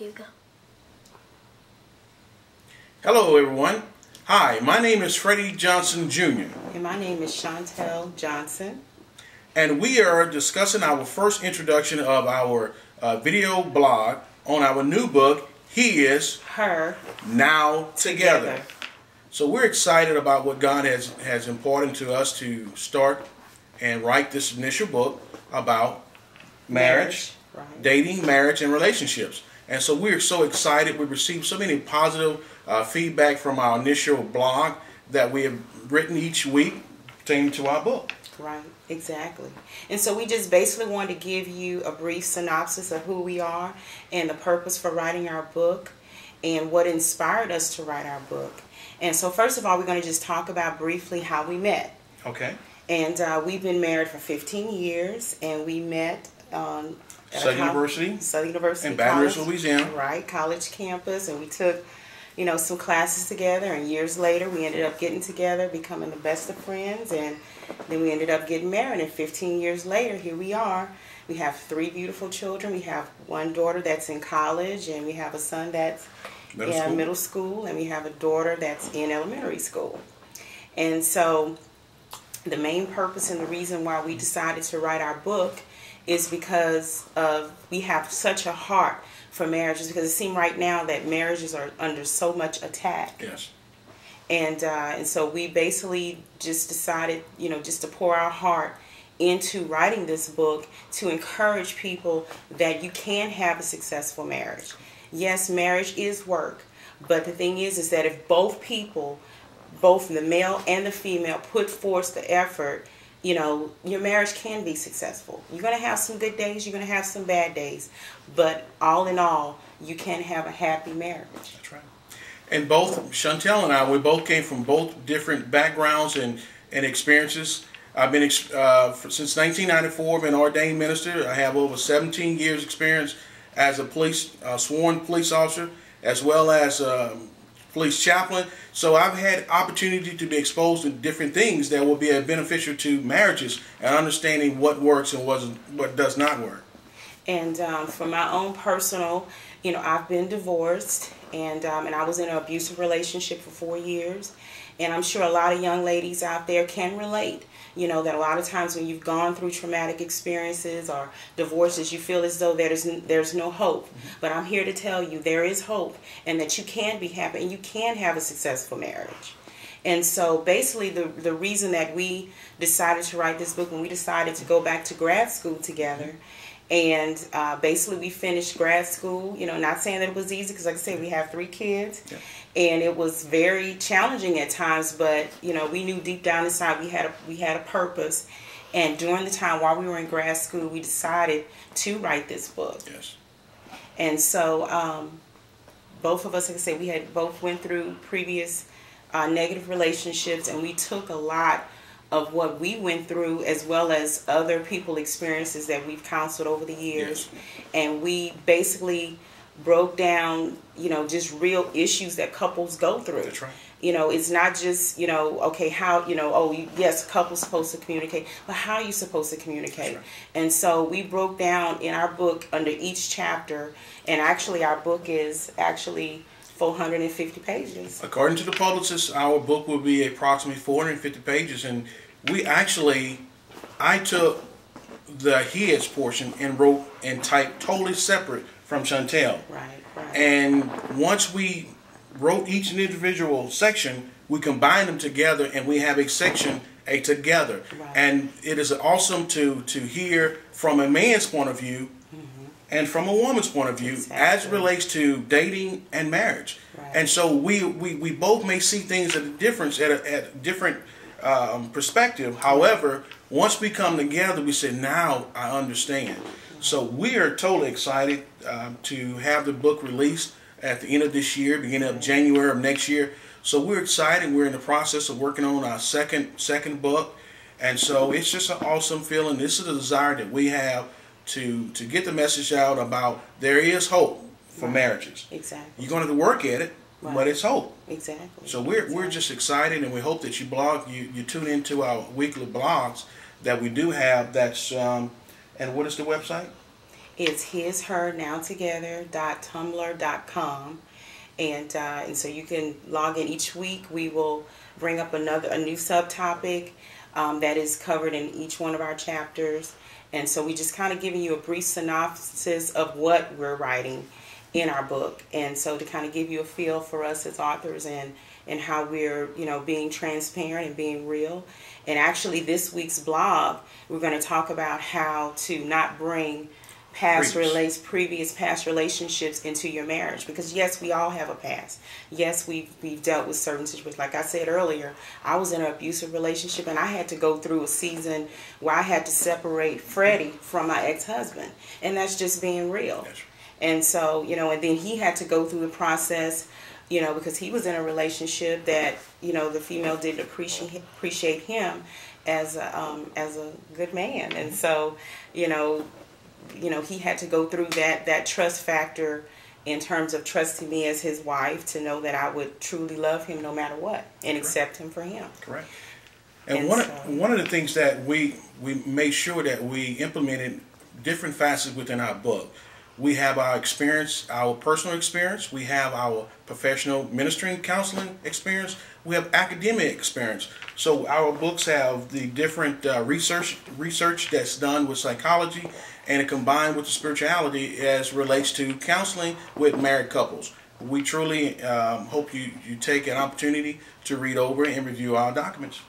Here we go. Hello, everyone. Hi, my name is Freddie Johnson Jr. And my name is Chantel Johnson. And we are discussing our first introduction of our video blog on our new book, He Is Her Now Together. So we're excited about what God has imparted to us to start and write this initial book about marriage, right. dating, marriage, and relationships. And so we're so excited. We received so many positive feedback from our initial blog that we have written each week pertaining to our book. Right, exactly. And so we just basically wanted to give you a brief synopsis of who we are and the purpose for writing our book and what inspired us to write our book. And so first of all, we're going to just talk about briefly how we met. Okay. And we've been married for 15 years, and we met at Southern University in Baton Rouge, Louisiana. Right, college campus, and we took, some classes together, and years later we ended up getting together, becoming the best of friends, and then we ended up getting married, and 15 years later, here we are. We have 3 beautiful children. We have one daughter that's in college, and we have a son that's in middle school, and we have a daughter that's in elementary school. And so the main purpose and the reason why we decided to write our book is because we have such a heart for marriages, because it seems right now that marriages are under so much attack. Yes. And so we basically just decided, just to pour our heart into writing this book to encourage people that you can have a successful marriage. Yes, marriage is work, but the thing is that if both people, both the male and the female, put forth the effort, your marriage can be successful. You're going to have some good days, you're going to have some bad days, but all in all, you can have a happy marriage. That's right. And both Chantel and I, we both came from both different backgrounds and experiences. I've been since 1994, I've been an ordained minister. I have over 17 years experience as a sworn police officer, as well as police chaplain. So I've had opportunity to be exposed to different things that will be beneficial to marriages and understanding what works and what does not work. And for my own personal, I've been divorced, and I was in an abusive relationship for 4 years. And I'm sure a lot of young ladies out there can relate, that a lot of times when you've gone through traumatic experiences or divorces, you feel as though there's no hope. But I'm here to tell you there is hope, and that you can be happy and you can have a successful marriage. And so basically the reason that we decided to write this book, when we decided to go back to grad school together, and basically we finished grad school, not saying that it was easy, because like I said, we have 3 kids. Yeah. And it was very challenging at times, but we knew deep down inside we had a purpose. And during the time while we were in grad school, we decided to write this book. Yes. And so both of us, like I said, we had both went through previous negative relationships, and we took a lot of what we went through, as well as other people's experiences that we've counseled over the years. Yes. And we basically broke down, just real issues that couples go through. That's right. It's not just, okay, how, yes, a couple's supposed to communicate, but how are you supposed to communicate? Right. And so we broke down in our book under each chapter, and actually our book is actually 450 pages. According to the publicist, our book will be approximately 450 pages, and I took the his portion and wrote and typed totally separate from Chantel. Right. And once we wrote each individual section, we combined them together, and we have a section together. Right. And it is awesome to hear from a man's point of view and from a woman's point of view, exactly, as it relates to dating and marriage. Right. And so we both may see things at a different perspective. However, once we come together, we say, now I understand. So we are totally excited to have the book released at the end of this year, beginning of January of next year. So we're excited. We're in the process of working on our second book. And so it's just an awesome feeling. This is a desire that we have to get the message out about there is hope for marriages. Exactly. You're going to have to work at it, but it's hope. Exactly. So we're just excited, and we hope that you tune into our weekly blogs that we do have. That's and what is the website? It's hishernowtogether.tumblr.com. And so you can log in each week. We will bring up a new subtopic that is covered in each one of our chapters. And so we just kind of giving you a brief synopsis of what we're writing in our book. And so to kind of give you a feel for us as authors and how we're, being transparent and being real. And actually this week's blog, we're going to talk about how to not bring previous past relationships into your marriage, because yes, we all have a past. Yes, we've dealt with certain situations. Like I said earlier, I was in an abusive relationship, and I had to go through a season where I had to separate Freddie from my ex-husband, and that's just being real. Yes. And so, and then he had to go through the process, because he was in a relationship that, the female didn't appreciate him as a good man. And so, he had to go through that trust factor in terms of trusting me as his wife to know that I would truly love him no matter what and accept him for him. Correct. And one of the things that we made sure that we implemented different facets within our book. We have our experience, our personal experience. We have our professional ministering counseling experience. We have academic experience. So our books have the different research that's done with psychology, and it combined with the spirituality as relates to counseling with married couples. We truly hope you take an opportunity to read over and review our documents.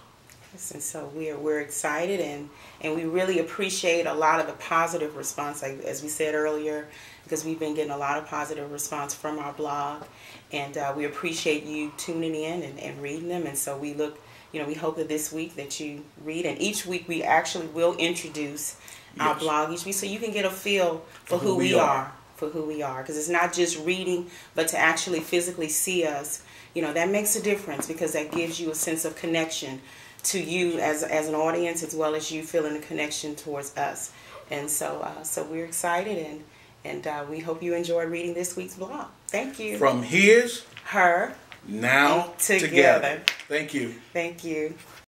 Yes, and so we're excited, and we really appreciate a lot of the positive response, like as we said earlier, because we've been getting a lot of positive response from our blog, and we appreciate you tuning in and reading them. And so we we hope that this week that you read, and each week we actually will introduce our blog each week, so you can get a feel for who we are, because it's not just reading, but to actually physically see us. That makes a difference, because that gives you a sense of connection to you as an audience, as well as you feeling a connection towards us. And so we're excited, and we hope you enjoy reading this week's blog. Thank you. From his, her, now, together. Thank you. Thank you.